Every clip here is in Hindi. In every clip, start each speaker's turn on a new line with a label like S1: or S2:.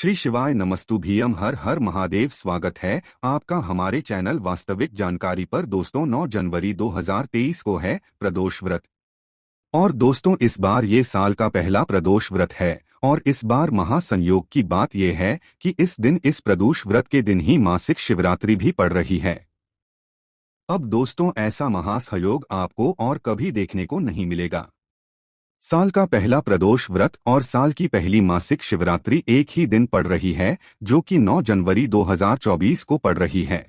S1: श्री शिवाय नमस्तुभ्यम। हर हर महादेव। स्वागत है आपका हमारे चैनल वास्तविक जानकारी पर। दोस्तों 9 जनवरी 2023 को है प्रदोष व्रत। और दोस्तों इस बार ये साल का पहला प्रदोष व्रत है और इस बार महासंयोग की बात यह है कि इस दिन, इस प्रदोष व्रत के दिन ही मासिक शिवरात्रि भी पड़ रही है। अब दोस्तों ऐसा महासंयोग आपको और कभी देखने को नहीं मिलेगा। साल का पहला प्रदोष व्रत और साल की पहली मासिक शिवरात्रि एक ही दिन पड़ रही है, जो कि 9 जनवरी 2024 को पड़ रही है।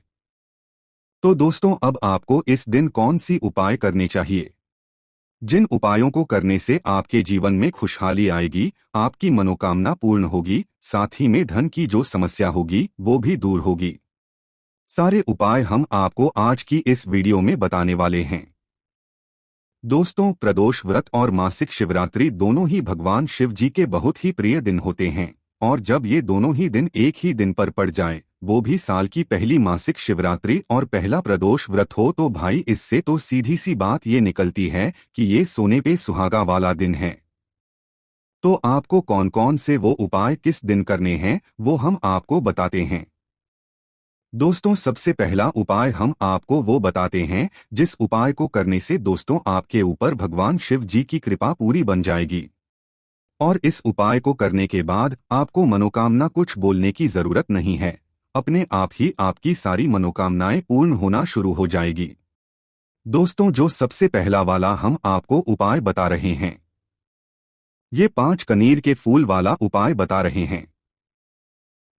S1: तो दोस्तों अब आपको इस दिन कौन सी उपाय करने चाहिए, जिन उपायों को करने से आपके जीवन में खुशहाली आएगी, आपकी मनोकामना पूर्ण होगी, साथ ही में धन की जो समस्या होगी वो भी दूर होगी। सारे उपाय हम आपको आज की इस वीडियो में बताने वाले हैं। दोस्तों प्रदोष व्रत और मासिक शिवरात्रि दोनों ही भगवान शिव जी के बहुत ही प्रिय दिन होते हैं, और जब ये दोनों ही दिन एक ही दिन पर पड़ जाए, वो भी साल की पहली मासिक शिवरात्रि और पहला प्रदोष व्रत हो, तो भाई इससे तो सीधी सी बात ये निकलती है कि ये सोने पे सुहागा वाला दिन है। तो आपको कौन कौन से वो उपाय किस दिन करने हैं वो हम आपको बताते हैं। दोस्तों सबसे पहला उपाय हम आपको वो बताते हैं जिस उपाय को करने से दोस्तों आपके ऊपर भगवान शिव जी की कृपा पूरी बन जाएगी। और इस उपाय को करने के बाद आपको मनोकामना कुछ बोलने की जरूरत नहीं है, अपने आप ही आपकी सारी मनोकामनाएं पूर्ण होना शुरू हो जाएगी। दोस्तों जो सबसे पहला वाला हम आपको उपाय बता रहे हैं, ये 5 कनेर के फूल वाला उपाय बता रहे हैं।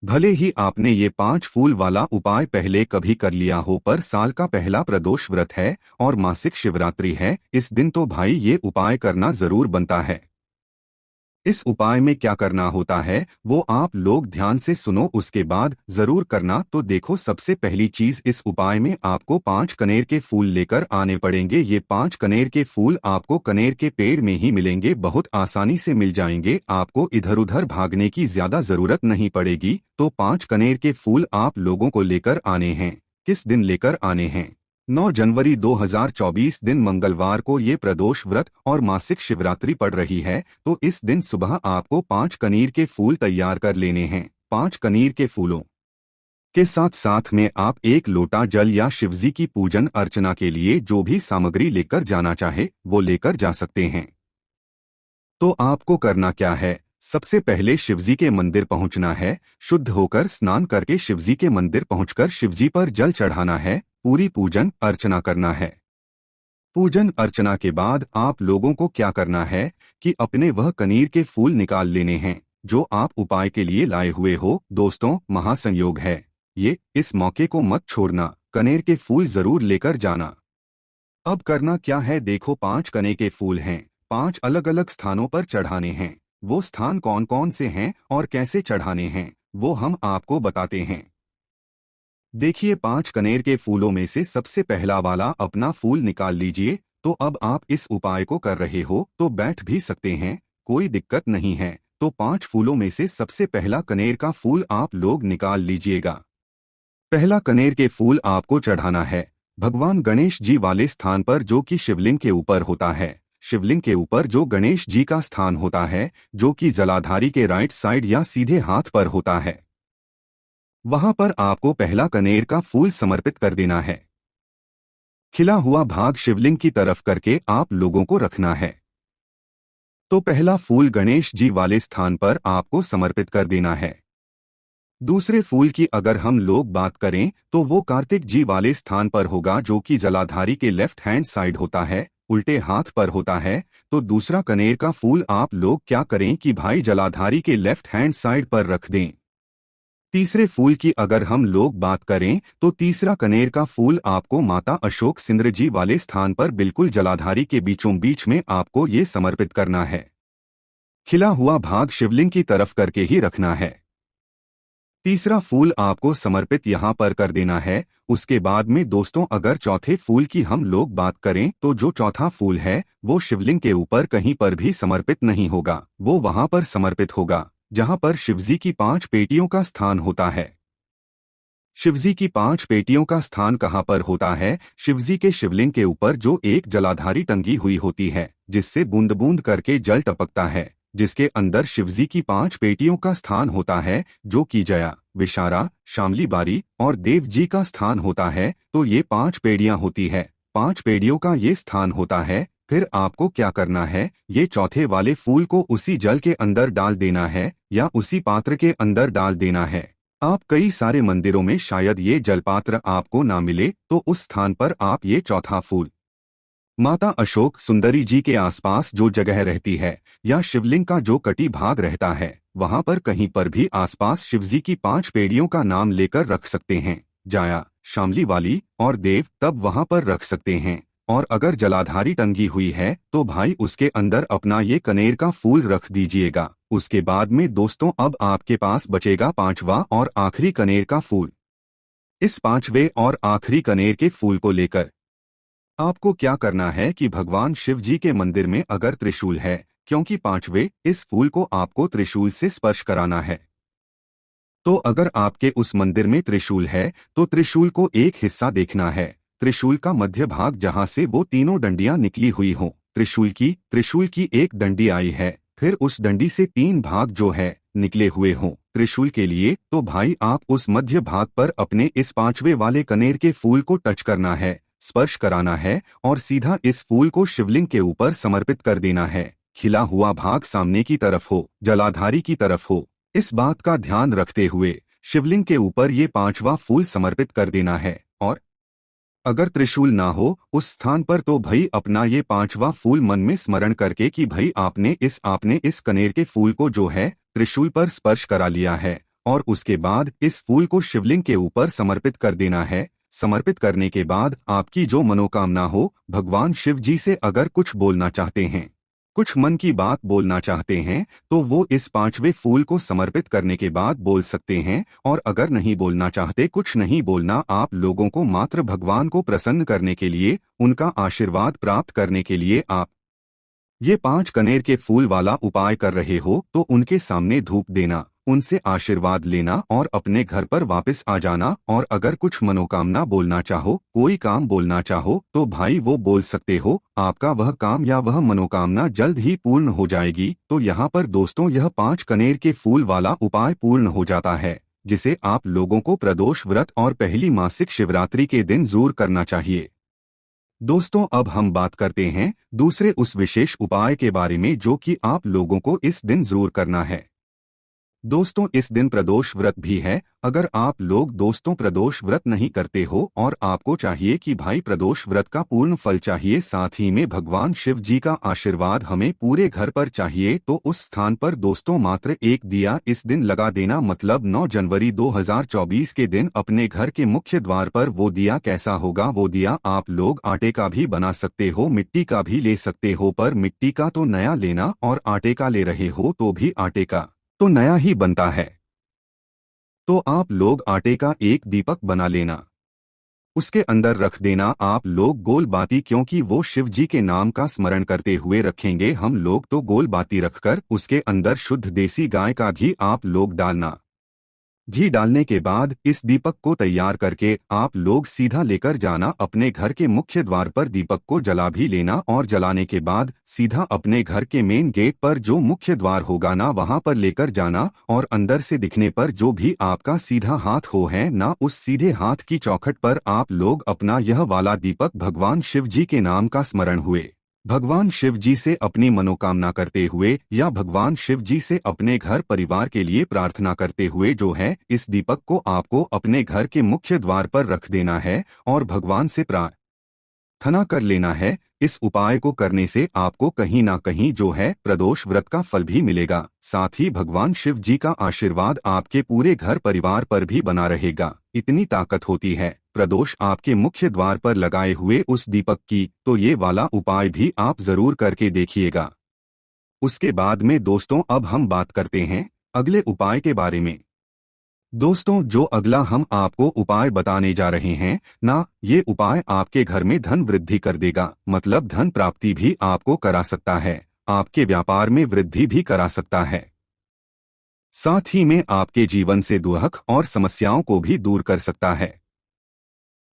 S1: भले ही आपने ये 5 फूल वाला उपाय पहले कभी कर लिया हो, पर साल का पहला प्रदोष व्रत है और मासिक शिवरात्रि है, इस दिन तो भाई ये उपाय करना जरूर बनता है। इस उपाय में क्या करना होता है वो आप लोग ध्यान से सुनो, उसके बाद जरूर करना। तो देखो सबसे पहली चीज, इस उपाय में आपको 5 कनेर के फूल लेकर आने पड़ेंगे। ये 5 कनेर के फूल आपको कनेर के पेड़ में ही मिलेंगे, बहुत आसानी से मिल जाएंगे, आपको इधर उधर भागने की ज्यादा जरूरत नहीं पड़ेगी। तो 5 कनेर के फूल आप लोगों को लेकर आने हैं। किस दिन लेकर आने हैं? 9 जनवरी 2024 दिन मंगलवार को ये प्रदोष व्रत और मासिक शिवरात्रि पड़ रही है, तो इस दिन सुबह आपको 5 कनेर के फूल तैयार कर लेने हैं। 5 कनेर के फूलों के साथ साथ में आप 1 लोटा जल या शिवजी की पूजन अर्चना के लिए जो भी सामग्री लेकर जाना चाहे वो लेकर जा सकते हैं। तो आपको करना क्या है, सबसे पहले शिवजी के मंदिर पहुंचना है, शुद्ध होकर स्नान करके शिवजी के मंदिर पहुंचकर शिवजी पर जल चढ़ाना है, पूरी पूजन अर्चना करना है। पूजन अर्चना के बाद आप लोगों को क्या करना है कि अपने वह कनेर के फूल निकाल लेने हैं जो आप उपाय के लिए लाए हुए हो। दोस्तों महासंयोग है ये, इस मौके को मत छोड़ना, कनेर के फूल जरूर लेकर जाना। अब करना क्या है, देखो 5 कनेर के फूल हैं, 5 अलग अलग स्थानों पर चढ़ाने हैं। वो स्थान कौन कौन से हैं और कैसे चढ़ाने हैं वो हम आपको बताते हैं। देखिए 5 कनेर के फूलों में से सबसे पहला वाला अपना फूल निकाल लीजिए। तो अब आप इस उपाय को कर रहे हो तो बैठ भी सकते हैं, कोई दिक्कत नहीं है। तो 5 फूलों में से सबसे पहला कनेर का फूल आप लोग निकाल लीजिएगा। पहला कनेर के फूल आपको चढ़ाना है भगवान गणेश जी वाले स्थान पर, जो कि शिवलिंग के ऊपर होता है। शिवलिंग के ऊपर जो गणेश जी का स्थान होता है, जो कि जलाधारी के राइट साइड या सीधे हाथ पर होता है, वहां पर आपको पहला कनेर का फूल समर्पित कर देना है। खिला हुआ भाग शिवलिंग की तरफ करके आप लोगों को रखना है। तो पहला फूल गणेश जी वाले स्थान पर आपको समर्पित कर देना है। दूसरे फूल की अगर हम लोग बात करें तो वो कार्तिक जी वाले स्थान पर होगा, जो कि जलाधारी के लेफ्ट हैंड साइड होता है, उल्टे हाथ पर होता है। तो दूसरा कनेर का फूल आप लोग क्या करें कि भाई जलाधारी के लेफ्ट हैंड साइड पर रख दें। तीसरे फूल की अगर हम लोग बात करें तो तीसरा कनेर का फूल आपको माता अशोक सिंद्र जी वाले स्थान पर बिल्कुल जलाधारी के बीचों बीच में आपको ये समर्पित करना है। खिला हुआ भाग शिवलिंग की तरफ करके ही रखना है। तीसरा फूल आपको समर्पित यहाँ पर कर देना है। उसके बाद में दोस्तों अगर चौथे फूल की हम लोग बात करें तो जो चौथा फूल है वो शिवलिंग के ऊपर कहीं पर भी समर्पित नहीं होगा, वो वहां पर समर्पित होगा जहां पर शिवजी की 5 पेटियों का स्थान होता है। शिवजी की 5 पेटियों का स्थान कहां पर होता है? शिवजी के शिवलिंग के ऊपर जो एक जलाधारी टंगी हुई होती है, जिससे बूंद बूंद करके जल टपकता है, जिसके अंदर शिवजी की 5 पेटियों का स्थान होता है, जो कि जया, विशारा, शामली बारी और देव जी का स्थान होता है। तो ये 5 पेड़ियां होती है, 5 पेड़ियों का ये स्थान होता है। फिर आपको क्या करना है, ये चौथे वाले फूल को उसी जल के अंदर डाल देना है या उसी पात्र के अंदर डाल देना है। आप कई सारे मंदिरों में शायद ये जलपात्र आपको ना मिले, तो उस स्थान पर आप ये चौथा फूल माता अशोक सुंदरी जी के आसपास जो जगह रहती है या शिवलिंग का जो कटी भाग रहता है, वहां पर कहीं पर भी आसपास शिवजी की 5 पेड़ियों का नाम लेकर रख सकते हैं। जाया, शामली वाली और देव तब वहां पर रख सकते हैं। और अगर जलाधारी टंगी हुई है तो भाई उसके अंदर अपना ये कनेर का फूल रख दीजिएगा। उसके बाद में दोस्तों अब आपके पास बचेगा 5वां और आखिरी कनेर का फूल। इस 5वें और आखिरी कनेर के फूल को लेकर आपको क्या करना है कि भगवान शिव जी के मंदिर में अगर त्रिशूल है, क्योंकि 5वें इस फूल को आपको त्रिशूल से स्पर्श कराना है, तो अगर आपके उस मंदिर में त्रिशूल है तो त्रिशूल को एक हिस्सा देखना है, त्रिशूल का मध्य भाग जहां से वो तीनों डंडियां निकली हुई हों। त्रिशूल की एक डंडी आई है, फिर उस डंडी से 3 भाग जो है निकले हुए हों त्रिशूल के लिए, तो भाई आप उस मध्य भाग पर अपने इस 5वें वाले कनेर के फूल को टच करना है, स्पर्श कराना है और सीधा इस फूल को शिवलिंग के ऊपर समर्पित कर देना है। खिला हुआ भाग सामने की तरफ हो, जलाधारी की तरफ हो, इस बात का ध्यान रखते हुए शिवलिंग के ऊपर ये 5वां फूल समर्पित कर देना है। और अगर त्रिशूल ना हो उस स्थान पर तो भाई अपना ये 5वां फूल मन में स्मरण करके कि भाई आपने इस कनेर के फूल को जो है त्रिशूल पर स्पर्श करा लिया है, और उसके बाद इस फूल को शिवलिंग के ऊपर समर्पित कर देना है। समर्पित करने के बाद आपकी जो मनोकामना हो, भगवान शिव जी से अगर कुछ बोलना चाहते हैं, कुछ मन की बात बोलना चाहते हैं, तो वो इस 5वें फूल को समर्पित करने के बाद बोल सकते हैं। और अगर नहीं बोलना चाहते, कुछ नहीं बोलना, आप लोगों को मात्र भगवान को प्रसन्न करने के लिए, उनका आशीर्वाद प्राप्त करने के लिए आप ये 5 कनेर के फूल वाला उपाय कर रहे हो, तो उनके सामने धूप देना, उनसे आशीर्वाद लेना और अपने घर पर वापस आ जाना। और अगर कुछ मनोकामना बोलना चाहो, कोई काम बोलना चाहो, तो भाई वो बोल सकते हो, आपका वह काम या वह मनोकामना जल्द ही पूर्ण हो जाएगी। तो यहाँ पर दोस्तों यह 5 कनेर के फूल वाला उपाय पूर्ण हो जाता है, जिसे आप लोगों को प्रदोष व्रत और पहली मासिक शिवरात्रि के दिन जरूर करना चाहिए। दोस्तों अब हम बात करते हैं दूसरे उस विशेष उपाय के बारे में जो कि आप लोगों को इस दिन जरूर करना है। दोस्तों इस दिन प्रदोष व्रत भी है। अगर आप लोग दोस्तों प्रदोष व्रत नहीं करते हो और आपको चाहिए कि भाई प्रदोष व्रत का पूर्ण फल चाहिए, साथ ही में भगवान शिव जी का आशीर्वाद हमें पूरे घर पर चाहिए, तो उस स्थान पर दोस्तों मात्र एक दिया इस दिन लगा देना। मतलब 9 जनवरी 2024 के दिन अपने घर के मुख्य द्वार पर वो दिया कैसा होगा, वो दिया आप लोग आटे का भी बना सकते हो, मिट्टी का भी ले सकते हो, पर मिट्टी का तो नया लेना और आटे का ले रहे हो तो भी आटे का तो नया ही बनता है। तो आप लोग आटे का एक दीपक बना लेना, उसके अंदर रख देना आप लोग गोल बाती, क्योंकि वो शिव जी के नाम का स्मरण करते हुए रखेंगे हम लोग, तो गोल बाती रखकर उसके अंदर शुद्ध देसी गाय का घी आप लोग डालना। घी डालने के बाद इस दीपक को तैयार करके आप लोग सीधा लेकर जाना अपने घर के मुख्य द्वार पर, दीपक को जला भी लेना और जलाने के बाद सीधा अपने घर के मेन गेट पर जो मुख्य द्वार होगा ना, वहां पर लेकर जाना। और अंदर से दिखने पर जो भी आपका सीधा हाथ हो है ना, उस सीधे हाथ की चौखट पर आप लोग अपना यह वाला दीपक भगवान शिव जी के नाम का स्मरण हुए, भगवान शिव जी से अपनी मनोकामना करते हुए या भगवान शिव जी से अपने घर परिवार के लिए प्रार्थना करते हुए जो है, इस दीपक को आपको अपने घर के मुख्य द्वार पर रख देना है और भगवान से प्रार्थना कर लेना है। इस उपाय को करने से आपको कहीं ना कहीं जो है प्रदोष व्रत का फल भी मिलेगा, साथ ही भगवान शिव जी का आशीर्वाद आपके पूरे घर परिवार पर भी बना रहेगा। इतनी ताकत होती है प्रदोष आपके मुख्य द्वार पर लगाए हुए उस दीपक की, तो ये वाला उपाय भी आप जरूर करके देखिएगा। उसके बाद में दोस्तों अब हम बात करते हैं अगले उपाय के बारे में। दोस्तों जो अगला हम आपको उपाय बताने जा रहे हैं ना, ये उपाय आपके घर में धन वृद्धि कर देगा, मतलब धन प्राप्ति भी आपको करा सकता है, आपके व्यापार में वृद्धि भी करा सकता है, साथ ही में आपके जीवन से दुख और समस्याओं को भी दूर कर सकता है।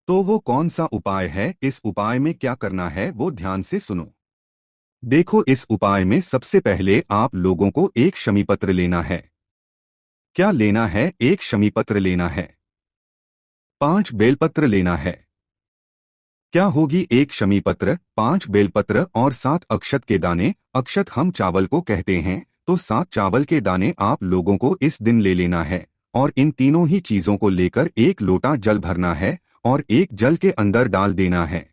S1: तो वो कौन सा उपाय है, इस उपाय में क्या करना है वो ध्यान से सुनो। देखो, इस उपाय में सबसे पहले आप लोगों को एक शमी पत्र लेना है। क्या लेना है? एक शमी पत्र लेना है। 5 बेलपत्र लेना है। क्या होगी एक शमी पत्र, 5 बेलपत्र और 7 अक्षत के दाने? अक्षत हम चावल को कहते हैं, तो 7 चावल के दाने आप लोगों को इस दिन ले लेना है। और इन तीनों ही चीजों को लेकर एक लोटा जल भरना है और एक जल के अंदर डाल देना है।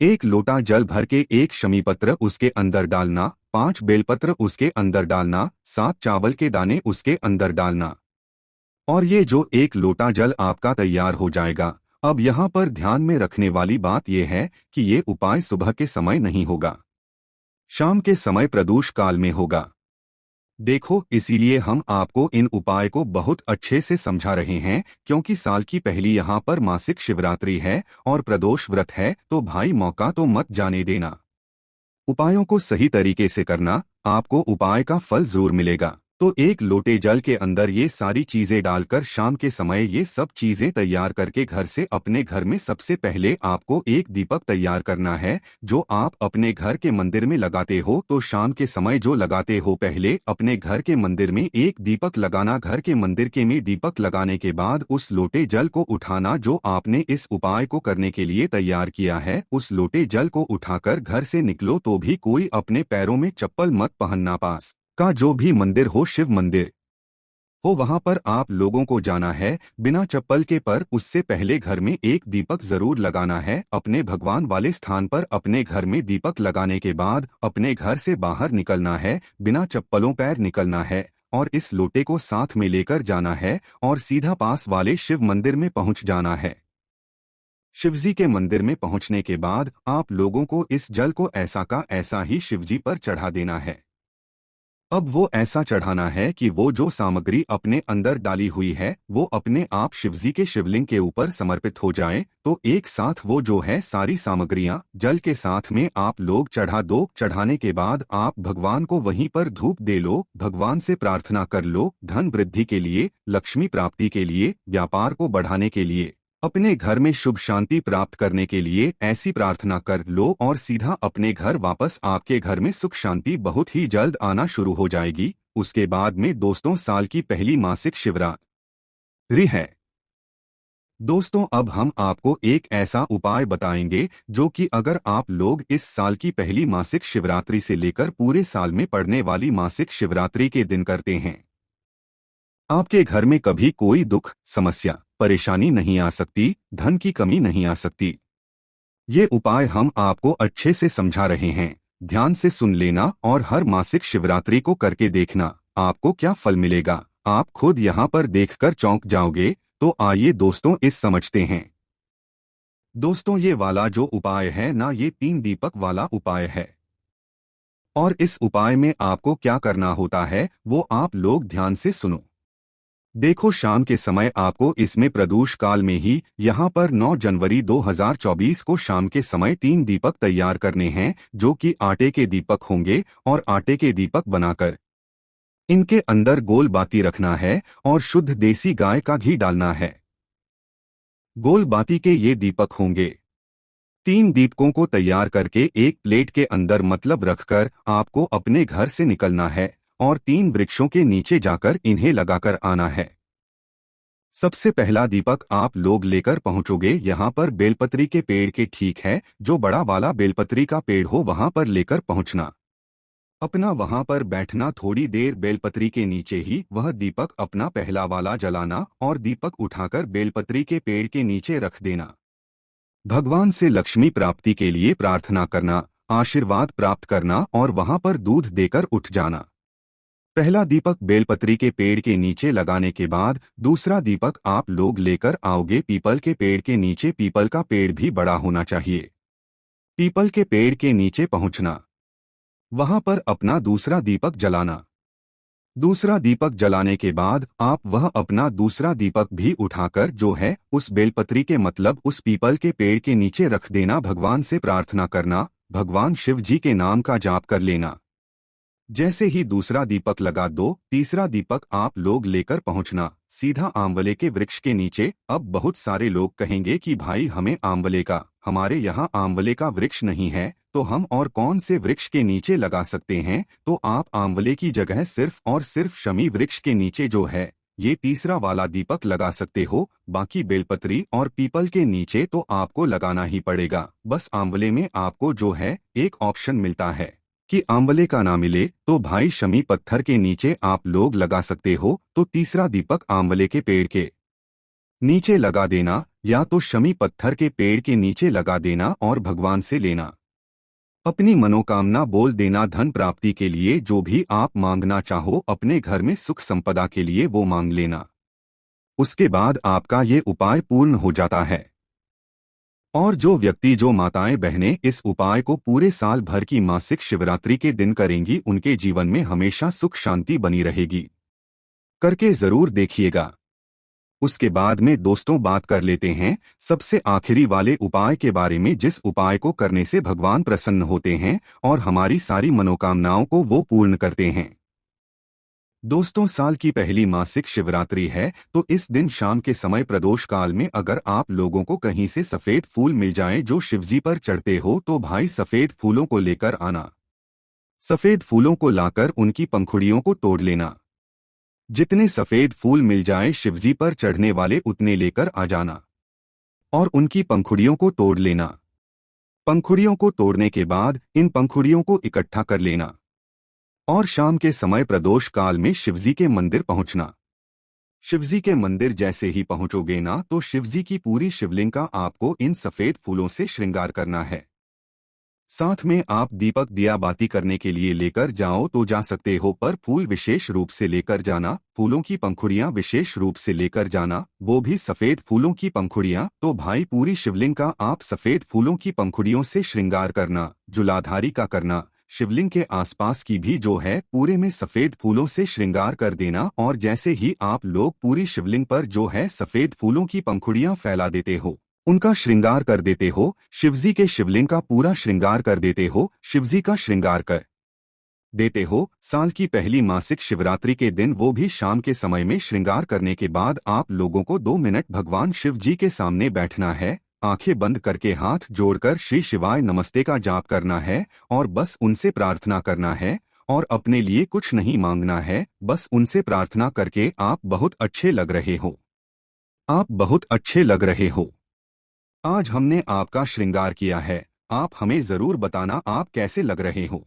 S1: एक लोटा जल भर के एक शमी पत्र उसके अंदर डालना, 5 बेलपत्र उसके अंदर डालना, 7 चावल के दाने उसके अंदर डालना। और ये जो एक लोटा जल आपका तैयार हो जाएगा। अब यहाँ पर ध्यान में रखने वाली बात यह है कि ये उपाय सुबह के समय नहीं होगा, शाम के समय प्रदोष काल में होगा। देखो, इसीलिए हम आपको इन उपाय को बहुत अच्छे से समझा रहे हैं, क्योंकि साल की पहली यहाँ पर मासिक शिवरात्रि है और प्रदोष व्रत है, तो भाई मौका तो मत जाने देना। उपायों को सही तरीके से करना, आपको उपाय का फल जरूर मिलेगा। तो एक लोटे जल के अंदर ये सारी चीजें डालकर शाम के समय ये सब चीजें तैयार करके घर से अपने घर में सबसे पहले आपको एक दीपक तैयार करना है, जो आप अपने घर के मंदिर में लगाते हो। तो शाम के समय जो लगाते हो, पहले अपने घर के मंदिर में एक दीपक लगाना। घर के मंदिर के में दीपक लगाने के बाद उस लोटे जल को उठाना जो आपने इस उपाय को करने के लिए तैयार किया है। उस लोटे जल को उठाकर घर से निकलो, तो भी कोई अपने पैरों में चप्पल मत पहनना। पास का जो भी मंदिर हो, शिव मंदिर हो, वहां पर आप लोगों को जाना है बिना चप्पल के। पर उससे पहले घर में एक दीपक जरूर लगाना है अपने भगवान वाले स्थान पर। अपने घर में दीपक लगाने के बाद अपने घर से बाहर निकलना है, बिना चप्पलों पैर निकलना है और इस लोटे को साथ में लेकर जाना है और सीधा पास वाले शिव मंदिर में पहुंच जाना है। शिवजी के मंदिर में पहुंचने के बाद आप लोगों को इस जल को ऐसा का ऐसा ही शिवजी पर चढ़ा देना है। अब वो ऐसा चढ़ाना है कि वो जो सामग्री अपने अंदर डाली हुई है वो अपने आप शिवजी के शिवलिंग के ऊपर समर्पित हो जाए। तो एक साथ वो जो है सारी सामग्रियां जल के साथ में आप लोग चढ़ा दो। चढ़ाने के बाद आप भगवान को वहीं पर धूप दे लो, भगवान से प्रार्थना कर लो, धन वृद्धि के लिए, लक्ष्मी प्राप्ति के लिए, व्यापार को बढ़ाने के लिए, अपने घर में शुभ शांति प्राप्त करने के लिए ऐसी प्रार्थना कर लो और सीधा अपने घर वापस। आपके घर में सुख शांति बहुत ही जल्द आना शुरू हो जाएगी। उसके बाद में दोस्तों, साल की पहली मासिक शिवरात्रि है। दोस्तों, अब हम आपको एक ऐसा उपाय बताएंगे जो कि अगर आप लोग इस साल की पहली मासिक शिवरात्रि से लेकर पूरे साल में पड़ने वाली मासिक शिवरात्रि के दिन करते हैं, आपके घर में कभी कोई दुख, समस्या, परेशानी नहीं आ सकती, धन की कमी नहीं आ सकती। ये उपाय हम आपको अच्छे से समझा रहे हैं, ध्यान से सुन लेना और हर मासिक शिवरात्रि को करके देखना, आपको क्या फल मिलेगा आप खुद यहाँ पर देखकर चौंक जाओगे। तो आइए दोस्तों, इस समझते हैं। दोस्तों, ये वाला जो उपाय है ना, ये 3 दीपक वाला उपाय है। और इस उपाय में आपको क्या करना होता है वो आप लोग ध्यान से सुनो। देखो, शाम के समय आपको इसमें प्रदोष काल में ही यहाँ पर 9 जनवरी 2024 को शाम के समय 3 दीपक तैयार करने हैं, जो कि आटे के दीपक होंगे। और आटे के दीपक बनाकर इनके अंदर गोल बाती रखना है और शुद्ध देसी गाय का घी डालना है। गोल बाती के ये दीपक होंगे। 3 दीपकों को तैयार करके एक प्लेट के अंदर मतलब रखकर आपको अपने घर से निकलना है और 3 वृक्षों के नीचे जाकर इन्हें लगाकर आना है। सबसे पहला दीपक आप लोग लेकर पहुंचोगे यहाँ पर बेलपत्री के पेड़ के ठीक है, जो बड़ा वाला बेलपत्री का पेड़ हो वहां पर लेकर पहुंचना। अपना वहां पर बैठना, थोड़ी देर बेलपत्री के नीचे ही वह दीपक अपना पहला वाला जलाना और दीपक उठाकर बेलपत्री के पेड़ के नीचे रख देना। भगवान से लक्ष्मी प्राप्ति के लिए प्रार्थना करना, आशीर्वाद प्राप्त करना और वहां पर दूध देकर उठ जाना। पहला दीपक बेलपत्री के पेड़ के नीचे लगाने के बाद दूसरा दीपक आप लोग लेकर आओगे पीपल के पेड़ के नीचे। पीपल का पेड़ भी बड़ा होना चाहिए। पीपल के पेड़ के नीचे पहुंचना, वहां पर अपना दूसरा दीपक जलाना। दूसरा दीपक जलाने के बाद आप वह अपना दूसरा दीपक भी उठाकर जो है उस बेलपत्री के मतलब उस पीपल के पेड़ के नीचे रख देना। भगवान से प्रार्थना करना, भगवान शिव जी के नाम का जाप कर लेना। जैसे ही दूसरा दीपक लगा दो, तीसरा दीपक आप लोग लेकर पहुंचना सीधा आंवले के वृक्ष के नीचे। अब बहुत सारे लोग कहेंगे कि भाई हमें आंवले का, हमारे यहाँ आंवले का वृक्ष नहीं है, तो हम और कौन से वृक्ष के नीचे लगा सकते हैं। तो आप आंवले की जगह सिर्फ और सिर्फ शमी वृक्ष के नीचे जो है ये तीसरा वाला दीपक लगा सकते हो। बाकी बेलपत्री और पीपल के नीचे तो आपको लगाना ही पड़ेगा। बस आंवले में आपको जो है एक ऑप्शन मिलता है कि आंवले का ना मिले तो भाई शमी पत्थर के नीचे आप लोग लगा सकते हो। तो तीसरा दीपक आंवले के पेड़ के नीचे लगा देना या तो शमी पत्थर के पेड़ के नीचे लगा देना और भगवान से लेना अपनी मनोकामना बोल देना। धन प्राप्ति के लिए जो भी आप मांगना चाहो, अपने घर में सुख संपदा के लिए वो मांग लेना। उसके बाद आपका ये उपाय पूर्ण हो जाता है। और जो व्यक्ति, जो माताएं बहनें इस उपाय को पूरे साल भर की मासिक शिवरात्रि के दिन करेंगी, उनके जीवन में हमेशा सुख शांति बनी रहेगी। करके जरूर देखिएगा। उसके बाद में दोस्तों बात कर लेते हैं सबसे आखिरी वाले उपाय के बारे में, जिस उपाय को करने से भगवान प्रसन्न होते हैं और हमारी सारी मनोकामनाओं को वो पूर्ण करते हैं। दोस्तों, साल की पहली मासिक शिवरात्रि है, तो इस दिन शाम के समय प्रदोष काल में अगर आप लोगों को कहीं से सफेद फूल मिल जाएं जो शिवजी पर चढ़ते हो, तो भाई सफेद फूलों को लेकर आना। सफेद फूलों को लाकर उनकी पंखुड़ियों को तोड़ लेना। जितने सफेद फूल मिल जाएं शिवजी पर चढ़ने वाले उतने लेकर आ जाना और उनकी पंखुड़ियों को तोड़ लेना। पंखुड़ियों को तोड़ने के बाद इन पंखुड़ियों को इकट्ठा कर लेना और शाम के समय प्रदोष काल में शिवजी के मंदिर पहुंचना। शिवजी के मंदिर जैसे ही पहुंचोगे ना, तो शिवजी की पूरी शिवलिंग का आपको इन सफेद फूलों से श्रृंगार करना है। साथ में आप दीपक दिया बाती करने के लिए लेकर जाओ तो जा सकते हो, पर फूल विशेष रूप से लेकर जाना। फूलों की पंखुड़ियां विशेष रूप से लेकर जाना, वो भी सफेद फूलों की पंखुड़ियां। तो भाई पूरी शिवलिंग का आप सफेद फूलों की पंखुड़ियों से श्रृंगार करना। जूलाधारी का करना, शिवलिंग के आसपास की भी जो है पूरे में सफेद फूलों से श्रृंगार कर देना। और जैसे ही आप लोग पूरी शिवलिंग पर जो है सफेद फूलों की पंखुड़ियां फैला देते हो, उनका श्रृंगार कर देते हो, शिवजी के शिवलिंग का पूरा श्रृंगार कर देते हो, शिवजी का श्रृंगार कर देते हो, साल की पहली मासिक शिवरात्रि के दिन वो भी शाम के समय में श्रृंगार करने के बाद आप लोगों को 2 मिनट भगवान शिव जी के सामने बैठना है। आंखें बंद करके हाथ जोड़कर श्री शिवाय नमस्ते का जाप करना है और बस उनसे प्रार्थना करना है और अपने लिए कुछ नहीं मांगना है। बस उनसे प्रार्थना करके आप बहुत अच्छे लग रहे हो, आप बहुत अच्छे लग रहे हो, आज हमने आपका श्रृंगार किया है, आप हमें जरूर बताना आप कैसे लग रहे हो।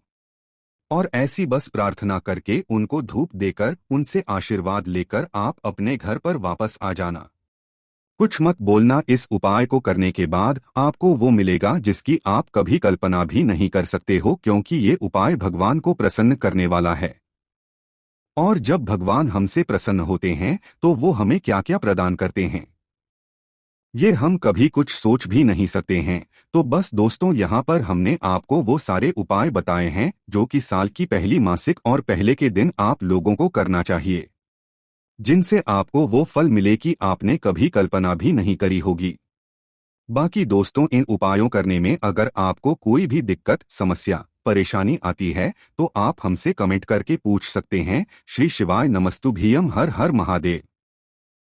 S1: और ऐसी बस प्रार्थना करके उनको धूप देकर उनसे आशीर्वाद लेकर आप अपने घर पर वापस आ जाना। कुछ मत बोलना। इस उपाय को करने के बाद आपको वो मिलेगा जिसकी आप कभी कल्पना भी नहीं कर सकते हो, क्योंकि ये उपाय भगवान को प्रसन्न करने वाला है। और जब भगवान हमसे प्रसन्न होते हैं तो वो हमें क्या क्या प्रदान करते हैं, ये हम कभी कुछ सोच भी नहीं सकते हैं। तो बस दोस्तों, यहाँ पर हमने आपको वो सारे उपाय बताए हैं जो कि साल की पहली मासिक और पहले के दिन आप लोगों को करना चाहिए, जिनसे आपको वो फल मिले कि आपने कभी कल्पना भी नहीं करी होगी। बाकी दोस्तों, इन उपायों करने में अगर आपको कोई भी दिक्कत, समस्या, परेशानी आती है तो आप हमसे कमेंट करके पूछ सकते हैं। श्री शिवाय नमस्तुभ्यम। हर हर महादेव।